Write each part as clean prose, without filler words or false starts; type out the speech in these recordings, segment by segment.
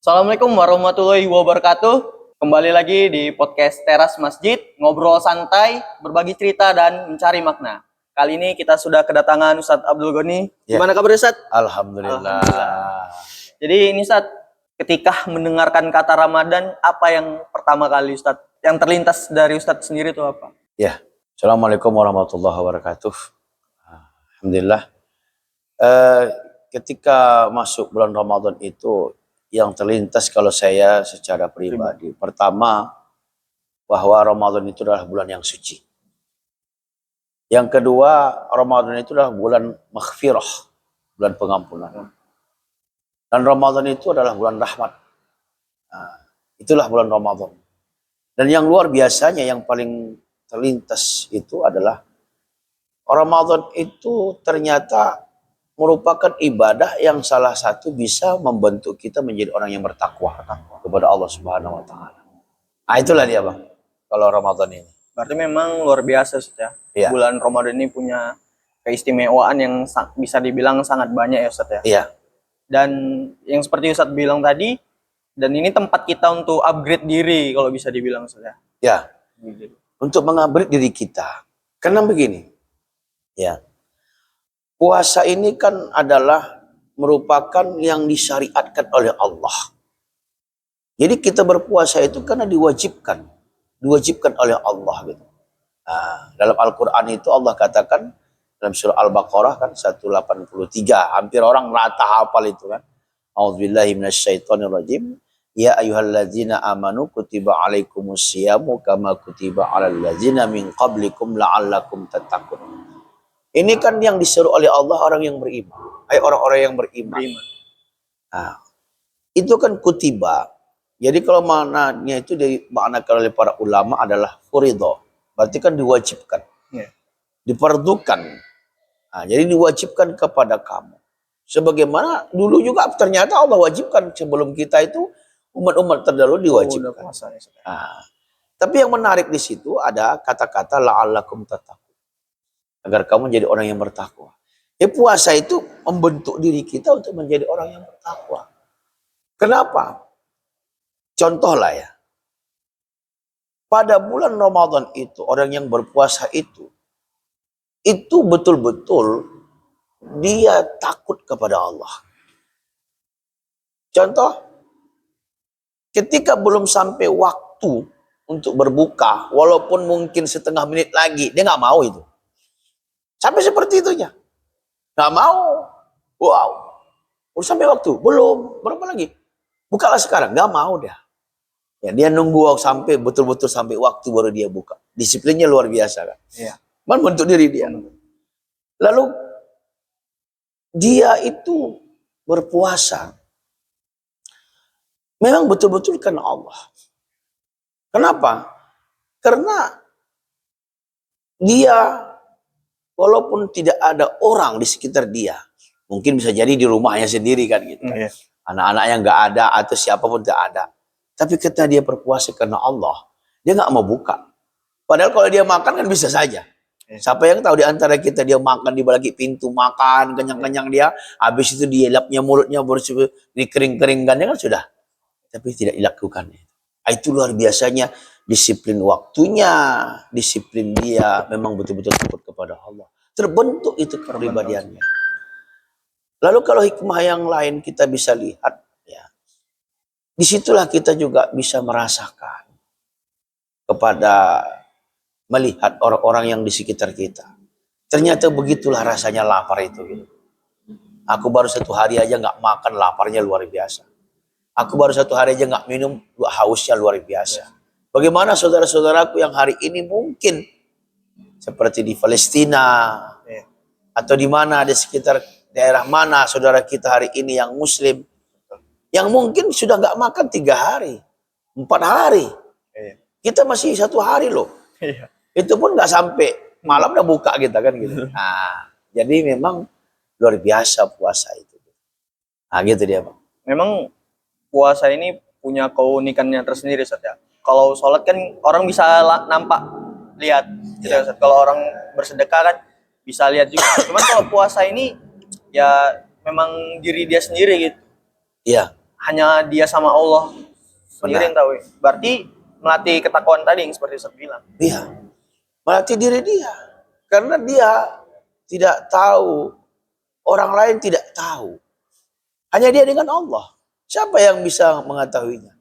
Assalamualaikum warahmatullahi wabarakatuh. Kembali lagi di podcast Teras Masjid, ngobrol santai, berbagi cerita dan mencari makna. Kali ini kita sudah kedatangan Ustadz Abdul Ghani. Ya. Gimana kabar Ustadz? Alhamdulillah. Jadi ini Ustadz, ketika mendengarkan kata Ramadan, apa yang pertama kali Ustadz, yang terlintas dari Ustadz sendiri itu apa? Ya. Assalamualaikum warahmatullahi wabarakatuh. Alhamdulillah. Ketika masuk bulan Ramadan itu yang terlintas kalau saya secara pribadi, pertama bahwa Ramadan itu adalah bulan yang suci. Yang kedua, Ramadan itu adalah bulan maghfirah, bulan pengampunan. Dan Ramadan itu adalah bulan rahmat. Nah, itulah bulan Ramadan. Dan yang luar biasanya yang paling terlintas itu adalah Ramadan itu ternyata merupakan ibadah yang salah satu bisa membentuk kita menjadi orang yang bertakwa kepada Allah Subhanahu wa taala. Nah, itulah dia, Bang. Kalau Ramadan ini. Berarti memang luar biasa Ustadz ya. Iya. Bulan Ramadan ini punya keistimewaan yang bisa dibilang sangat banyak ya Ustadz ya. Iya. Dan yang seperti Ustadz bilang tadi, dan ini tempat kita untuk upgrade diri kalau bisa dibilang Ustadz ya. Ya. Untuk mengupgrade diri kita. Karena begini. Ya. Puasa ini kan adalah merupakan yang disyariatkan oleh Allah. Jadi kita berpuasa itu karena diwajibkan oleh Allah gitu. Nah, dalam Al-Qur'an itu Allah katakan dalam surah Al-Baqarah kan 183, hampir orang rata hafal itu kan. A'udzubillahi minasyaitonirrajim. Ya ayyuhalladzina amanu kutiba alaikumusyiyamu kama kutiba alal ladzina min qablikum la'allakum tattaqun. Ini kan yang disuruh oleh Allah orang yang beriman. Orang-orang yang beriman. Nah, itu kan kutiba. Jadi kalau maknanya itu dimaknakan oleh para ulama adalah furidho. Berarti kan diwajibkan. Diperdukan. Nah, jadi diwajibkan kepada kamu. Sebagaimana dulu juga ternyata Allah wajibkan sebelum kita itu umat-umat terdahulu diwajibkan. Nah, tapi yang menarik di situ ada kata-kata la'allakum tattaqun. Agar kamu menjadi orang yang bertakwa. Puasa itu membentuk diri kita untuk menjadi orang yang bertakwa. Kenapa? Contohlah ya. Pada bulan Ramadan itu, orang yang berpuasa itu betul-betul dia takut kepada Allah. Contoh, ketika belum sampai waktu untuk berbuka, walaupun mungkin setengah menit lagi, dia nggak mau itu. Sampai seperti itunya. Nggak mau. Wow. Udah sampai waktu? Belum. Berapa lagi? Bukalah sekarang. Nggak mau dia. Ya, dia nunggu sampai betul-betul sampai waktu baru dia buka. Disiplinnya luar biasa kan. Iya. Membentuk diri dia. Lalu dia itu berpuasa. Memang betul-betul karena Allah. Kenapa? Karena dia walaupun tidak ada orang di sekitar dia, mungkin bisa jadi di rumahnya sendiri kan gitu. Anak-anaknya nggak ada atau siapapun tidak ada. Tapi ketika dia berpuasa karena Allah, dia nggak mau buka. Padahal kalau dia makan kan bisa saja. Siapa yang tahu di antara kita dia makan di balik pintu makan kenyang-kenyang dia, habis itu dia lapnya mulutnya bersih dikering-keringkannya kan sudah. Tapi tidak dilakukan. Itu luar biasanya disiplin waktunya, disiplin dia memang betul-betul takut kepada Allah. Terbentuk itu kepribadiannya. Lalu kalau hikmah yang lain kita bisa lihat, ya, disitulah kita juga bisa merasakan kepada melihat orang-orang yang di sekitar kita. Ternyata begitulah rasanya lapar itu. Gitu. Aku baru 1 hari aja nggak makan, laparnya luar biasa. Aku baru 1 hari aja nggak minum, hausnya luar biasa. Bagaimana saudara-saudaraku yang hari ini mungkin seperti di Palestina atau di mana di sekitar daerah mana saudara kita hari ini yang Muslim yang mungkin sudah nggak makan 3 hari, 4 hari, kita masih 1 hari loh. Itu pun nggak sampai malam udah buka kita kan gitu. Nah, jadi memang luar biasa puasa itu. Nah, gitu dia Bang. Memang puasa ini punya keunikannya tersendiri Ustadz ya. Kalau sholat kan orang bisa nampak, lihat. Gitu ya. Kalau orang bersedekah kan bisa lihat juga. Cuman kalau puasa ini ya memang diri dia sendiri gitu. Iya. hanya dia sama Allah sendiri yang tahu. Berarti melatih ketakwaan tadi yang seperti Ustaz bilang. Iya, melatih diri dia. Karena dia tidak tahu, orang lain tidak tahu. Hanya dia dengan Allah. Siapa yang bisa mengetahuinya?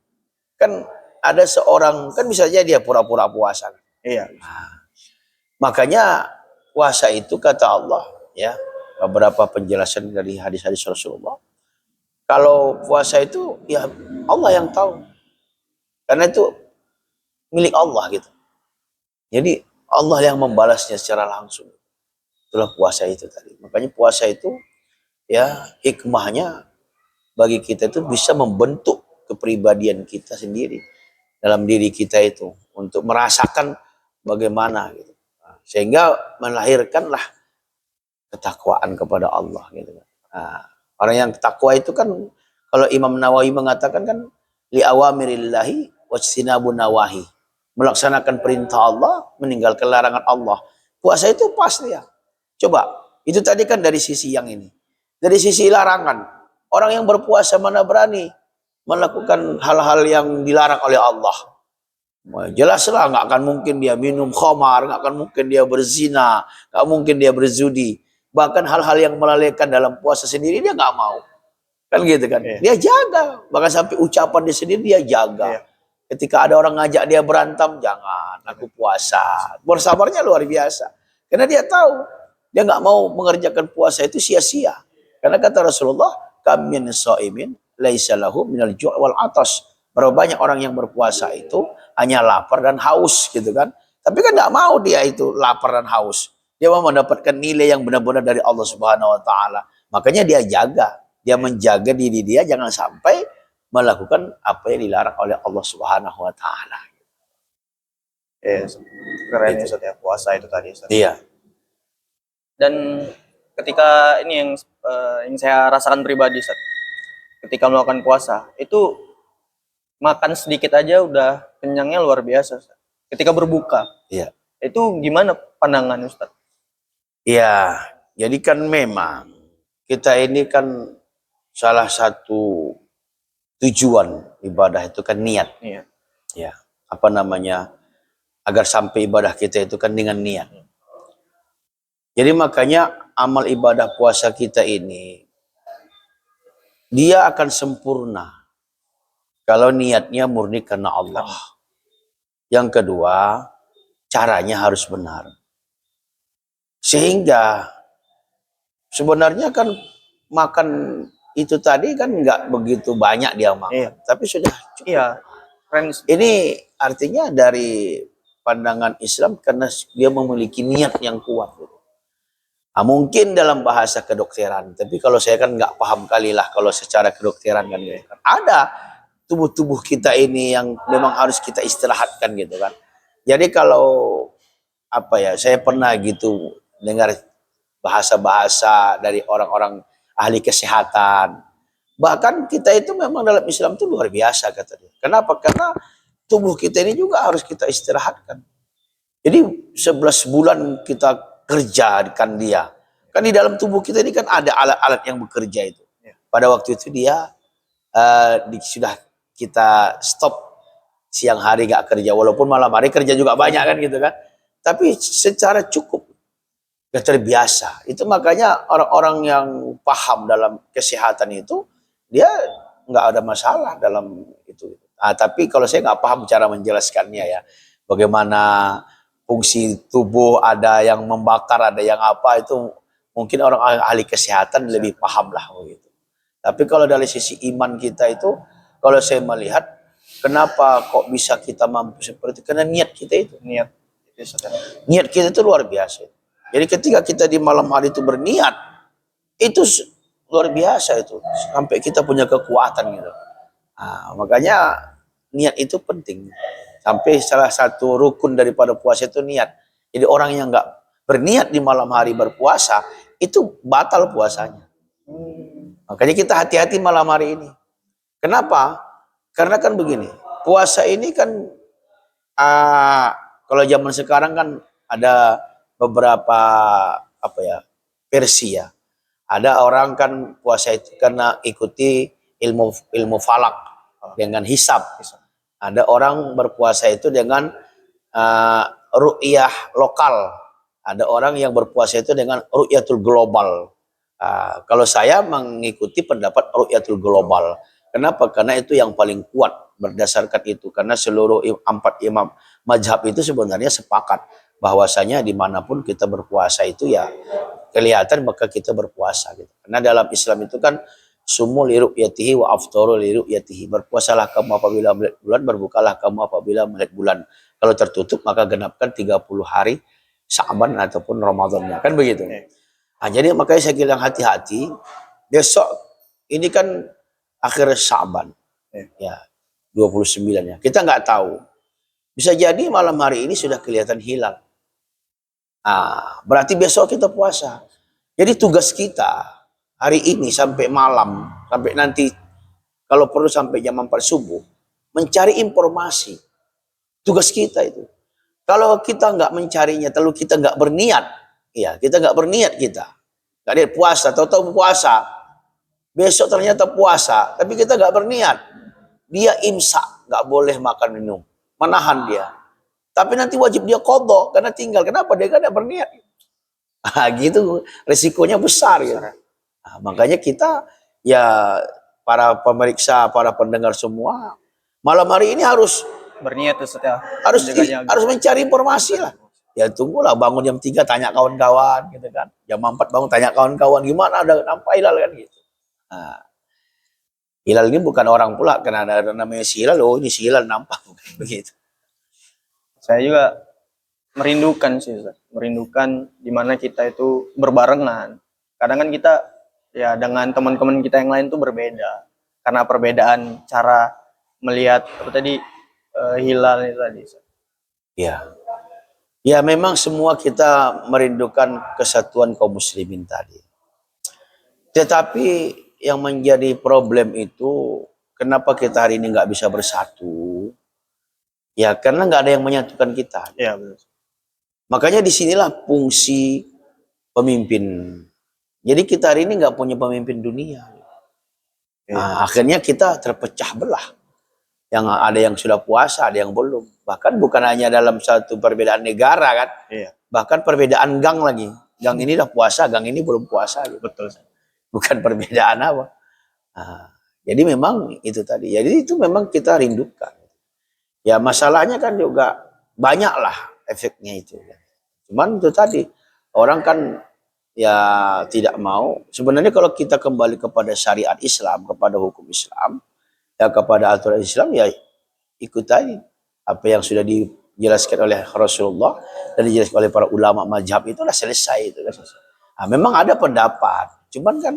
Kan ada seorang, kan bisa saja dia pura-pura puasa. Iya. Makanya puasa itu kata Allah, ya, beberapa penjelasan dari hadis-hadis Rasulullah. Kalau puasa itu ya Allah yang tahu. Karena itu milik Allah gitu. Jadi Allah yang membalasnya secara langsung. Itulah puasa itu tadi. Makanya puasa itu ya hikmahnya bagi kita itu bisa membentuk kepribadian kita sendiri dalam diri kita itu untuk merasakan bagaimana gitu. Sehingga melahirkanlah ketakwaan kepada Allah gitu kan. Nah, orang yang takwa itu kan kalau Imam Nawawi mengatakan kan li awamirillahi wajtinabun nawahi. Melaksanakan perintah Allah, meninggalkan larangan Allah. Puasa itu pas ya. Coba, itu tadi kan dari sisi yang ini. Dari sisi larangan, orang yang berpuasa mana berani melakukan hal-hal yang dilarang oleh Allah. Jelaslah nggak akan mungkin dia minum khamar, nggak akan mungkin dia berzina, nggak mungkin dia berzudi. Bahkan hal-hal yang melalaikan dalam puasa sendiri dia nggak mau. Kan gitu kan. Iya. Dia jaga. Bahkan sampai ucapan dia sendiri dia jaga. Iya. Ketika ada orang ngajak dia berantem, jangan, aku puasa. Bersabarnya luar biasa. Karena dia tahu, dia nggak mau mengerjakan puasa itu sia-sia. Karena kata Rasulullah, kam min shaimin laisa lahu minal ju' wal atas. Berapa banyak orang yang berpuasa itu hanya lapar dan haus gitu kan. Tapi kan nggak mau dia itu lapar dan haus. Dia mau mendapatkan nilai yang benar-benar dari Allah Subhanahu wa taala. Makanya dia jaga, dia menjaga diri dia jangan sampai melakukan apa yang dilarang oleh Allah Subhanahu wa taala. Keren ya Ustaz ya, puasa itu tadi Ustaz. Iya. Dan ketika ini yang saya rasakan pribadi Ustaz. Ketika melakukan puasa, itu makan sedikit aja udah kenyangnya luar biasa Ustaz. Ketika berbuka, Iya. itu gimana pandangan Ustaz? Iya, jadi kan memang kita ini kan salah satu tujuan ibadah itu kan niat. Iya. Ya, apa namanya? Agar sampai ibadah kita itu kan dengan niat. Jadi makanya amal ibadah puasa kita ini dia akan sempurna kalau niatnya murni karena Allah. Yang kedua, caranya harus benar. Sehingga sebenarnya kan makan itu tadi kan nggak begitu banyak dia makan. Iya. Tapi sudah cukup. Iya. Keren. Ini artinya dari pandangan Islam karena dia memiliki niat yang kuat. Nah, mungkin dalam bahasa kedokteran, tapi kalau saya kan nggak paham kali lah kalau secara kedokteran kan gitu kan. Ada tubuh-tubuh kita ini yang memang harus kita istirahatkan gitu kan. Jadi kalau apa ya, saya pernah gitu dengar bahasa-bahasa dari orang-orang ahli kesehatan. Bahkan kita itu memang dalam Islam itu luar biasa katanya. Kenapa? Karena tubuh kita ini juga harus kita istirahatkan. Jadi 11 bulan kita kerjakan dia. Kan di dalam tubuh kita ini kan ada alat-alat yang bekerja itu. Pada waktu itu dia sudah kita stop siang hari gak kerja. Walaupun malam hari kerja juga banyak kan gitu kan. Tapi secara cukup. Gak terbiasa. Itu makanya orang-orang yang paham dalam kesehatan itu, dia nggak ada masalah dalam itu. Nah, tapi kalau saya nggak paham cara menjelaskannya ya, bagaimana fungsi tubuh, ada yang membakar, ada yang apa, itu mungkin orang ahli kesehatan lebih paham lah begitu. Tapi kalau dari sisi iman kita itu, kalau saya melihat, kenapa kok bisa kita mampu seperti itu? Karena niat kita itu. Niat kita itu luar biasa. Jadi ketika kita di malam hari itu berniat, itu luar biasa itu. Sampai kita punya kekuatan gitu. Nah, makanya niat itu penting. Sampai salah satu rukun daripada puasa itu niat. Jadi orang yang nggak berniat di malam hari berpuasa, itu batal puasanya. Makanya kita hati-hati malam hari ini. Kenapa? Karena kan begini, puasa ini kan kalau zaman sekarang kan ada beberapa apa ya versi ya. Ada orang kan puasa itu karena ikuti ilmu falak dengan hisab. Ada orang berpuasa itu dengan ru'yah lokal. Ada orang yang berpuasa itu dengan ru'yatul global. Kalau saya mengikuti pendapat ru'yatul global. Kenapa? Karena itu yang paling kuat berdasarkan itu. Karena seluruh 4 imam mazhab itu sebenarnya sepakat bahwasanya dimanapun kita berpuasa itu ya kelihatan maka kita berpuasa gitu. Karena dalam Islam itu kan sumu li ru'yatihi wa aftaru li ru'yatihi. Berpuasalah kamu apabila melihat bulan, berbukalah kamu apabila melihat bulan. Kalau tertutup maka genapkan 30 hari Sya'ban ataupun Ramadannya. Kan begitu. Nah, jadi makanya saya bilang hati-hati. Besok ini kan akhir Sya'ban. Ya, 29 ya. Kita nggak tahu. Bisa jadi malam hari ini sudah kelihatan hilal. Berarti besok kita puasa. Jadi tugas kita hari ini sampai malam, sampai nanti kalau perlu sampai jam 4 subuh, mencari informasi. Tugas kita itu. Kalau kita nggak mencarinya, lalu kita nggak berniat, ya kita nggak berniat kita. Nggak ada puasa, tahu-tahu puasa. Besok ternyata puasa, tapi kita nggak berniat. Dia imsak, nggak boleh makan minum. Menahan dia. Tapi nanti wajib dia qadha karena tinggal. Kenapa? Dia nggak berniat. Gitu, resikonya besar ya. Makanya kita ya para pemeriksa, para pendengar semua malam hari ini harus berniat tuh setelah harus mencari informasi lah. Ya tunggulah bangun jam 3 tanya kawan-kawan gitu kan. Jam 4 bangun tanya kawan-kawan gimana ada nampak hilal kan gitu. Hilal ini bukan orang pula karena ada namanya si hilal, oh ini si hilal nampak begitu. Saya juga merindukan sih, merindukan dimana kita itu berbarengan. Kadang kan kita ya dengan teman-teman kita yang lain tuh berbeda karena perbedaan cara melihat apa tadi hilal itu tadi. Ya memang semua kita merindukan kesatuan kaum muslimin tadi. Tetapi yang menjadi problem itu kenapa kita hari ini nggak bisa bersatu? Ya karena nggak ada yang menyatukan kita. Ya betul. Makanya disinilah fungsi pemimpin. Jadi kita hari ini nggak punya pemimpin dunia. Akhirnya kita terpecah belah. Yang ada yang sudah puasa, ada yang belum. Bahkan bukan hanya dalam satu perbedaan negara kan. Bahkan perbedaan gang lagi. Gang ini udah puasa, gang ini belum puasa. Gitu. Betul. Bukan perbedaan apa. Jadi memang itu tadi. Jadi itu memang kita rindukan. Ya masalahnya kan juga banyak lah efeknya itu. Cuman itu tadi. Orang kan ya tidak mau. Sebenarnya kalau kita kembali kepada syariat Islam, kepada hukum Islam, ya kepada aturan Islam ya ikut aja apa yang sudah dijelaskan oleh Rasulullah dan dijelaskan oleh para ulama mazhab itulah selesai itu kan. Memang ada pendapat, cuman kan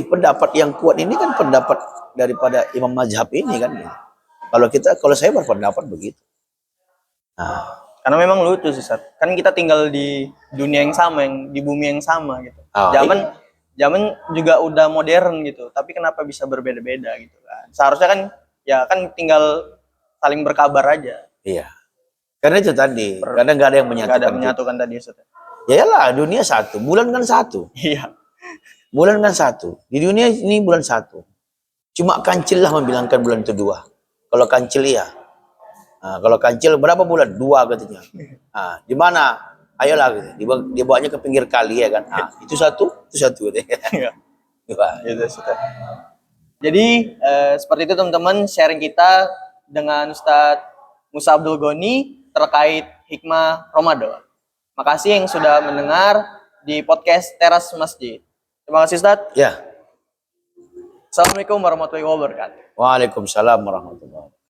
pendapat yang kuat ini kan pendapat daripada imam mazhab ini kan. Kalau saya berpendapat begitu. Karena memang lucu sih, Sat. Kan kita tinggal di dunia yang sama, yang di bumi yang sama gitu. Zaman juga udah modern gitu, tapi kenapa bisa berbeda-beda gitu kan? Seharusnya kan ya kan tinggal saling berkabar aja. Iya. Karena itu tadi, karena nggak ada yang menyatukan. Nggak ada menyatukan tadi, Sat. Ya lah, dunia satu, bulan kan satu. Iya. Bulan kan satu. Di dunia ini bulan satu. Cuma kancil lah membilangkan bulan itu 2. Kalau kancil ya. Kalau kancil berapa bulan? 2 katanya. Di mana? Ayolah gitu. Dibawanya ke pinggir kali ya kan. Itu satu gitu. Iya. Jadi seperti itu teman-teman sharing kita dengan Ustadz Musa Abdul Goni terkait hikmah Ramadan. Makasih yang sudah mendengar di podcast Teras Masjid. Terima kasih Ustadz. Ya. Assalamualaikum warahmatullahi wabarakatuh. Waalaikumsalam warahmatullahi wabarakatuh.